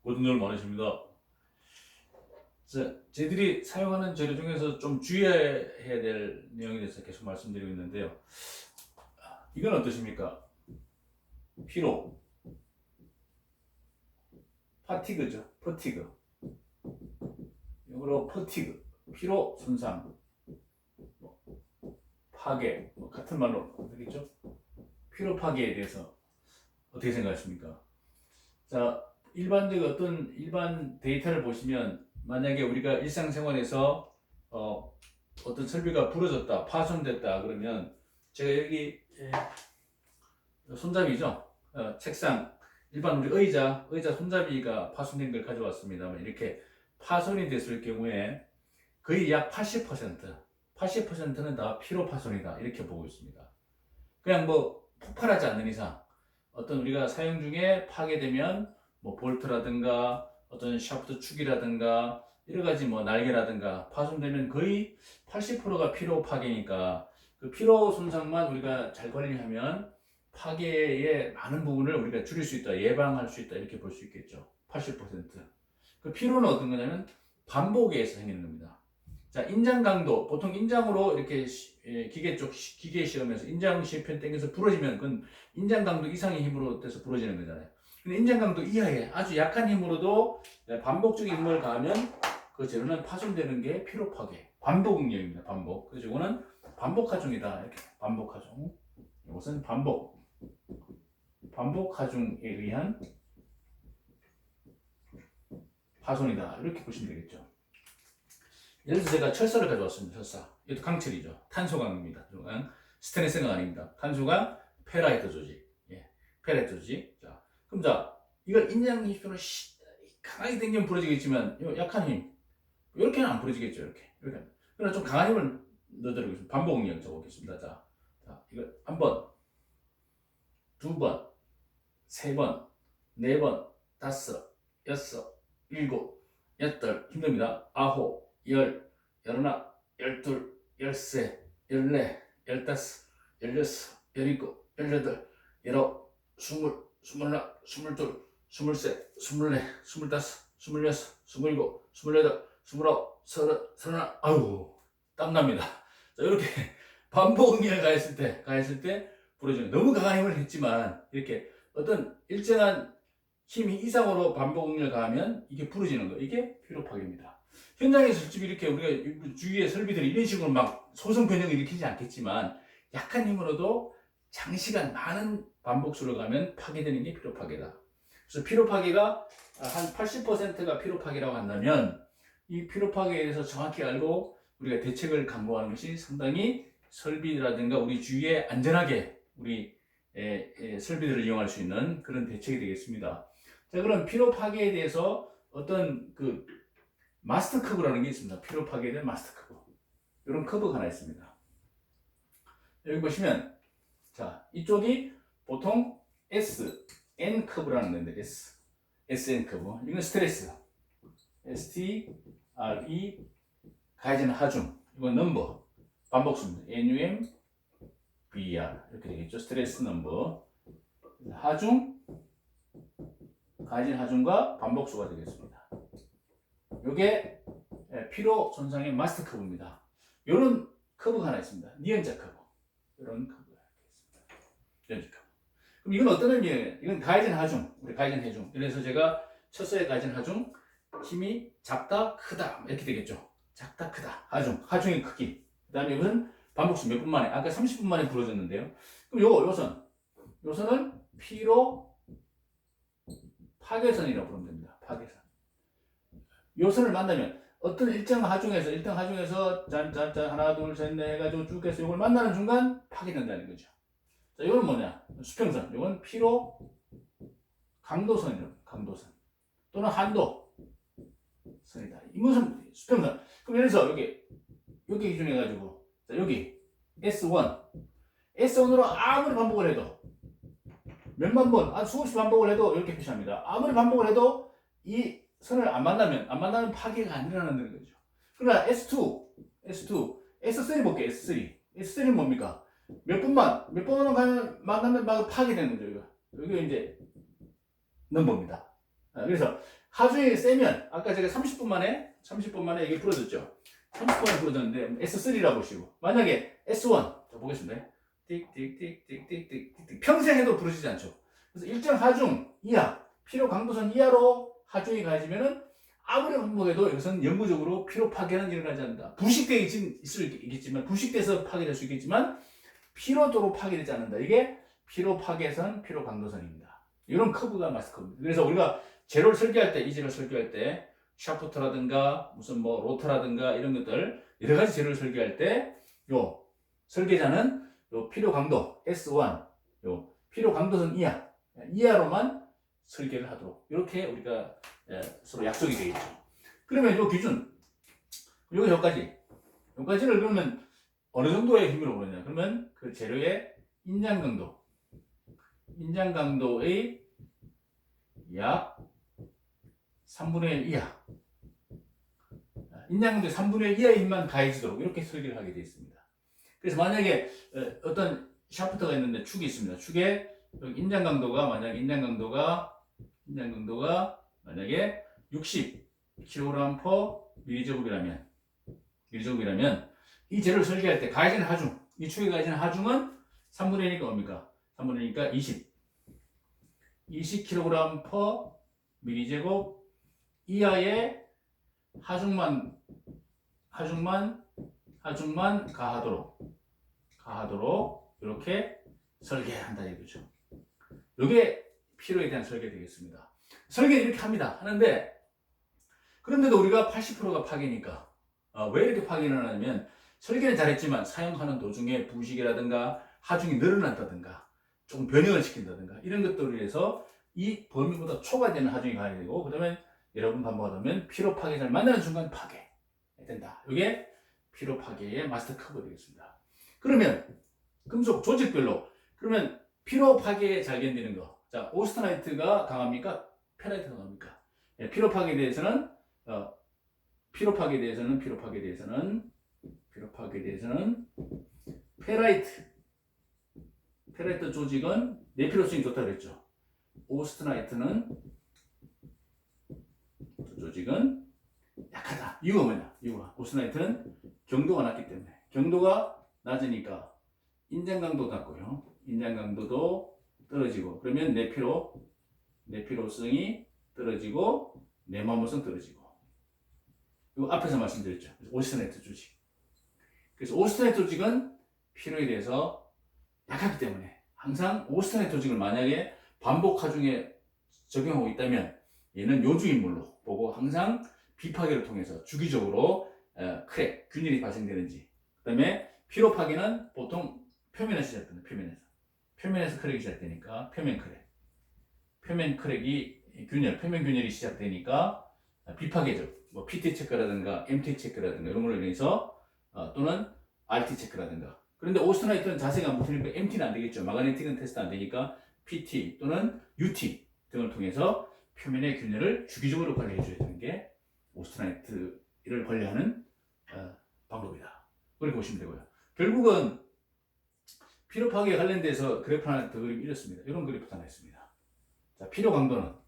고등들 많으십니다. 저희들이 사용하는 재료 중에서 좀 주의해야 될 내용에 대해서 계속 말씀드리고 있는데요. 이건 어떠십니까? 피로, 파티그죠. 퍼티그. 이거로 퍼티그, 피로 손상, 파괴, 같은 말로 되겠죠? 피로 파괴에 대해서 어떻게 생각하십니까? 자, 일반 데이터를 보시면 만약에 우리가 일상생활에서 어떤 설비가 부러졌다, 파손됐다 그러면 제가 여기 손잡이죠. 책상 일반 우리 의자 손잡이가 파손된 걸 가져왔습니다만 이렇게 파손이 됐을 경우에 거의 약 80%는 다 피로 파손이다 이렇게 보고 있습니다. 그냥 뭐 폭발하지 않는 이상 어떤 우리가 사용 중에 파괴되면 뭐 볼트라든가 어떤 샤프트 축이라든가 여러 가지 뭐 날개라든가 파손되면 거의 80%가 피로 파괴니까 그 피로 손상만 우리가 잘 관리하면 파괴의 많은 부분을 우리가 줄일 수 있다, 예방할 수 있다 이렇게 볼 수 있겠죠. 80%. 그 피로는 어떤 거냐면 반복에 의해서 생기는 겁니다. 자, 인장 강도 보통 인장으로 이렇게 기계 시험에서 인장 실편 땡겨서 부러지면 그건 인장 강도 이상의 힘으로 돼서 부러지는 거잖아요. 근데 인장 강도 이하의 아주 약한 힘으로도 반복적인 힘을 가하면 그 재료는 파손되는 게 피로 파괴, 반복 응력입니다. 반복. 그래서 이거는 반복 하중이다. 이렇게 반복 하중. 이것은 반복 하중에 의한 파손이다. 이렇게 보시면 되겠죠. 예를 들어서 제가 철사를 가져왔습니다. 철사. 이것도 강철이죠. 탄소강입니다. 스테인리스가 아닙니다. 탄소강 페라이트 조직. 예, 페라이트 조직. 자, 그럼 자, 이걸 인장 힘으로 강하게 당기면 부러지겠지만 약한 힘 이렇게는 안 부러지겠죠. 이렇게. 그러나 좀 강한 힘을 넣어드리겠습니다. 반복 응력 적어보겠습니다. 자, 이거 한 번, 두 번, 세 번, 네 번, 다섯, 여섯, 일곱, 여덟 힘듭니다. 아홉, 열, 열하나, 열둘, 열세, 열네, 열다섯, 열여섯, 열일곱, 열여덟, 열아홉, 스물, 스물하나, 스물둘, 스물셋, 스물네, 스물다섯, 스물여섯, 스물일곱, 스물여덟, 스물아홉, 서른하나, 아유 땀납니다. 자, 이렇게 반복 응력을 가했을 때 부러지는 너무 강한 힘을 했지만 이렇게 어떤 일정한 힘 이상으로 반복 응력을 가하면 이게 부러지는 거. 이게 피로 파괴입니다. 현장에서 실제 이렇게 우리가 주위의 설비들이 이런 식으로 막 소성 변형을 일으키지 않겠지만 약한 힘으로도 장시간 많은 반복수를 가면 파괴되는 게 피로 파괴다. 그래서 피로 파괴가 한 80%가 피로 파괴라고 한다면 이 피로 파괴에 대해서 정확히 알고 우리가 대책을 강구하는 것이 상당히 설비라든가 우리 주위에 안전하게 우리 설비들을 이용할 수 있는 그런 대책이 되겠습니다. 자, 그럼 피로 파괴에 대해서 어떤 그 마스터 커브라는 게 있습니다. 피로 파괴에 대한 마스터 커브. 이런 커브가 하나 있습니다. 여기 보시면 자, 이쪽이 보통 N 커브라는 건데 SN 커브. 이건 스트레스. STRE 가해진 하중. 이건 넘버. 반복수입니다. NUM BR 이렇게 되겠죠. 스트레스 넘버. 하중 가해진 하중과 반복수가 되겠습니다. 이게 피로 손상의 마스터 커브입니다. 이런 커브가 하나 있습니다. 니은자 커브. 이런 커브가 있습니다. 니은자 커브. 그럼 이건 어떤 의미예요? 이건 가해진 하중, 우리 가해진 해중. 그래서 제가 첫서에 가해진 하중, 힘이 작다, 크다 이렇게 되겠죠. 작다, 크다. 하중의 크기. 그 다음에 이것은 반복수 몇 분 만에, 아까 30분 만에 부러졌는데요. 그럼 요선은 피로 파괴선이라고 부르면 됩니다. 파괴선. 요선을 만나면 어떤 일정 하중에서 짠 하나 둘 셋 넷 해가지고 쭉 해서 이걸 만나는 순간 파괴된다는 거죠. 자, 이건 뭐냐? 수평선. 이건 피로 강도선이라고. 강도선 또는 한도선이다. 이것은 수평선. 그럼 예를 들어서 여기 기준해 가지고 자, 여기 S1으로 아무리 반복을 해도 몇만 번, 수없이 반복을 해도 이렇게 표시합니다. 아무리 반복을 해도 이 선을 안 만나면 파괴가 안 일어나는 거죠. 그러나 S3 볼게요. S3는 뭡니까? 몇 번만 만나면 막 파괴되는 거죠. 이거 이제 넘버입니다. 그래서 하중이 세면 아까 제가 30분 만에 이게 부러졌죠. 30분 만에 부러졌는데 S3라고 보시고 만약에 S1 자 보겠습니다. 띡띡띡띡띡띡 평생 해도 부러지지 않죠. 그래서 일정 하중 이하 피로 강도선 이하로 하중이 가해지면은 아무리 반복해도 이것은 영구적으로 피로 파괴는 일어나지 않는다. 부식되어 있겠지만 부식돼서 파괴될 수 있겠지만 피로도로 파괴되지 않는다. 이게 피로 파괴선, 피로 강도선입니다. 이런 커브가 마스터입니다. 그래서 우리가 재료를 설계할 때, 이 재료를 설계할 때 샤프트라든가 무슨 뭐 로터라든가 이런 것들 여러 가지 재료를 설계할 때 요 설계자는 요 피로 강도 S1, 요 피로 강도선 이하로만 설계를 하도록 이렇게 우리가 서로 약속이 되어 있죠. 그러면 요 기준 여기까지를 그러면 어느 정도의 힘으로 보느냐? 그러면 그 재료의 인장 강도의 약 3분의 1 이하. 인장 강도의 3분의 1 이하의 힘만 가해지도록 이렇게 설계를 하게 되어 있습니다. 그래서 만약에 어떤 샤프트가 있는데 축이 있습니다. 축에 인장 강도가 만약에 60kg/m제곱이라면 이 재료를 설계할 때 가해지는 하중, 이 축에 가해지는 하중은 3분의 1이니까 뭡니까? 3분의 1이니까 20kg/m제곱 이하의 하중만 가하도록 이렇게 설계한다 이거죠. 이게 피로에 대한 설계 되겠습니다. 설계는 이렇게 하는데 그런데도 우리가 80%가 파괴니까 왜 이렇게 파괴를 하냐면 설계는 잘했지만 사용하는 도중에 부식이라든가 하중이 늘어난다든가 조금 변형을 시킨다든가 이런 것들을 위해서 이 범위보다 초과되는 하중이 가야 되고 그 다음에 여러분 반복하다 보면 피로 파괴를 만나는 순간 파괴된다. 이게 피로 파괴의 마스터 커브 되겠습니다. 그러면 금속 조직별로 그러면 피로 파괴에 잘 견디는 거. 자, 오스트나이트가 강합니까? 페라이트가 강합니까? 예, 피로 파괴에 대해서는 페라이트 조직은 내피로성이 좋다고 그랬죠. 오스트나이트는 조직은 약하다. 이유가 뭐냐? 오스트나이트는 경도가 낮기 때문에. 경도가 낮으니까 인장 강도도 낮고요. 인장 강도도 떨어지고 그러면 내피로성이 떨어지고 내마모성 떨어지고 이거 앞에서 말씀드렸죠. 오스트나이트 조직. 그래서 오스트나이트 조직은 피로에 대해서 약하기 때문에 항상 오스트나이트 조직을 만약에 반복 하중에 적용하고 있다면 얘는 요주인물로 보고 항상 비파괴를 통해서 주기적으로 크랙, 균일이 발생되는지 그 다음에 피로 파괴는 보통 표면에서 시작됩니다. 표면에서 크랙이 시작되니까 표면 크랙이 표면 균열이 시작되니까 비파괴적 뭐 PT 체크라든가 MT 체크라든가 이런 걸로 인해서 또는 RT 체크라든가 그런데 오스트나이트는 자세가 안 붙으니까 MT는 안 되겠죠. 마그네틱은 테스트 안 되니까 PT 또는 UT 등을 통해서 표면의 균열을 주기적으로 관리해 줘야 되는 게 오스트나이트를 관리하는 방법이다. 그렇게 보시면 되고요. 결국은 피로 파괴에 관련돼서 그래프 하나 더 그리면 이렇습니다. 이런 그래프 하나 있습니다. 자, 피로 강도.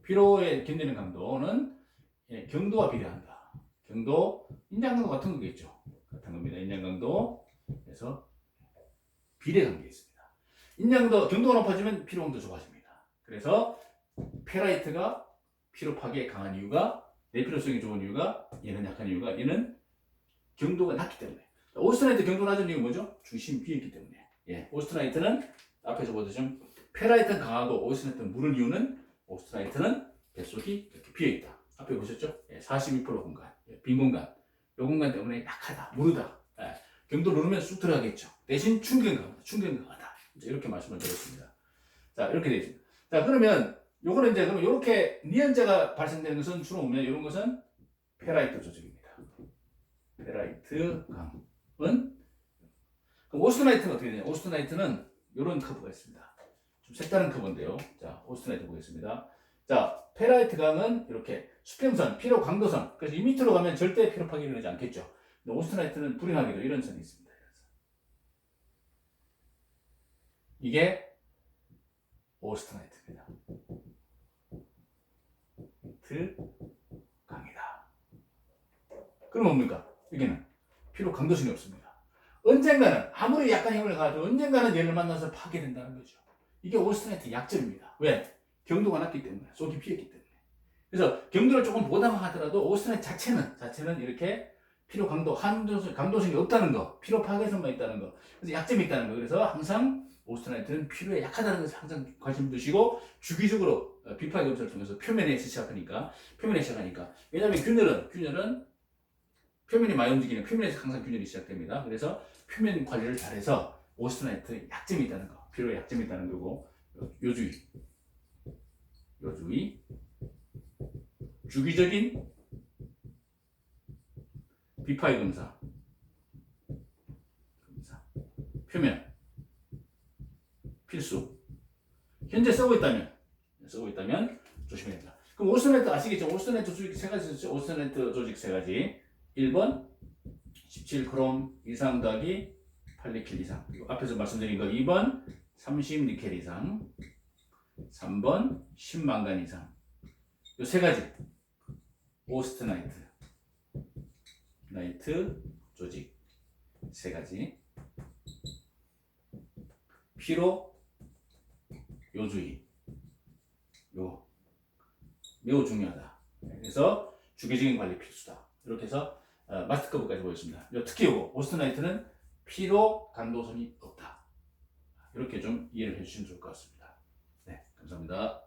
피로에 견디는 강도는 경도와 비례한다. 경도, 인장 강도 같은 거겠죠. 같은 겁니다. 인장 강도에서 비례 관계가 있습니다. 인장 강도, 경도가 높아지면 피로 강도 좁아집니다. 그래서 페라이트가 피로 파괴에 강한 이유가 내피로성이 좋은 이유가 얘는 약한 이유가 얘는 경도가 낮기 때문에. 오스트나이트 경도 낮은 이유가 뭐죠? 중심 위에 있기 때문에. 예, 오스트나이트는 앞에서 보듯이 페라이트는 강하고 오스트나이트는 무른 이유는 오스트나이트는 뱃속이 이렇게 비어있다. 앞에 보셨죠? 예, 42% 공간, 빈 공간. 이 공간 때문에 약하다, 무르다. 예, 경도 누르면 쑥 들어가겠죠. 대신 충격은 강하다. 이렇게 말씀을 드렸습니다. 자, 이렇게 되어 있습니다. 자, 그러면 요거는 이제 그럼 이렇게 니은자가 발생되는 것은 주로 보면 이런 것은 페라이트 조직입니다. 페라이트 강은 그럼 오스트나이트는 어떻게 되냐? 오스트나이트는 이런 커브가 있습니다. 좀 색다른 커브인데요. 자, 오스트나이트 보겠습니다. 자, 페라이트 강은 이렇게 수평선, 피로 강도선. 그래서 이 밑으로 가면 절대 피로 파괴가 일어나지 않겠죠. 근데 오스트나이트는 불행하게도 이런 선이 있습니다. 이게 오스트나이트입니다. 오스테나이트 강이다. 그럼 뭡니까? 여기는 피로 강도성이 없습니다. 언젠가는 아무리 약간 힘을 가도 언젠가는 얘를 만나서 파괴된다는 거죠. 이게 오스테나이트 약점입니다. 왜? 경도가 낮기 때문에, 속이 비었기 때문에. 그래서 경도를 조금 보강하더라도 오스테나이트 자체는 이렇게 피로 강도성이 없다는 거, 피로 파괴성만 있다는 거, 그래서 약점이 있다는 거. 그래서 항상 오스테나이트는 피로에 약하다는 것을 항상 관심 두시고 주기적으로 비파이 검사를 통해서 표면에서 시작하니까 왜냐하면 균열은 표면이 많이 움직이는 표면에서 항상 균열이 시작됩니다. 그래서 표면 관리를 잘해서 오스테나이트 약점이 있다는 거, 피로에 약점이 있다는 거고 요주의 주기적인 비파이 검사 표면 필수. 현재 쓰고 있다면 조심해야 된다. 그럼 오스테나이트 아시겠죠? 오스테나이트 조직 세 가지 있었죠? 오스테나이트 조직 세 가지. 1번 17크롬 이상 더하기 8니켈 이상. 그리고 앞에서 말씀드린 거 2번 30니켈 이상. 3번 10망간 이상. 이 세 가지. 오스테나이트 조직 세 가지. 피로 요주의 매우 중요하다. 그래서 주기적인 관리 필수다. 이렇게 해서 마스터 커브까지 보였습니다. 특히 오스테나이트는 피로 강도성이 없다. 이렇게 좀 이해를 해주시면 좋을 것 같습니다. 네, 감사합니다.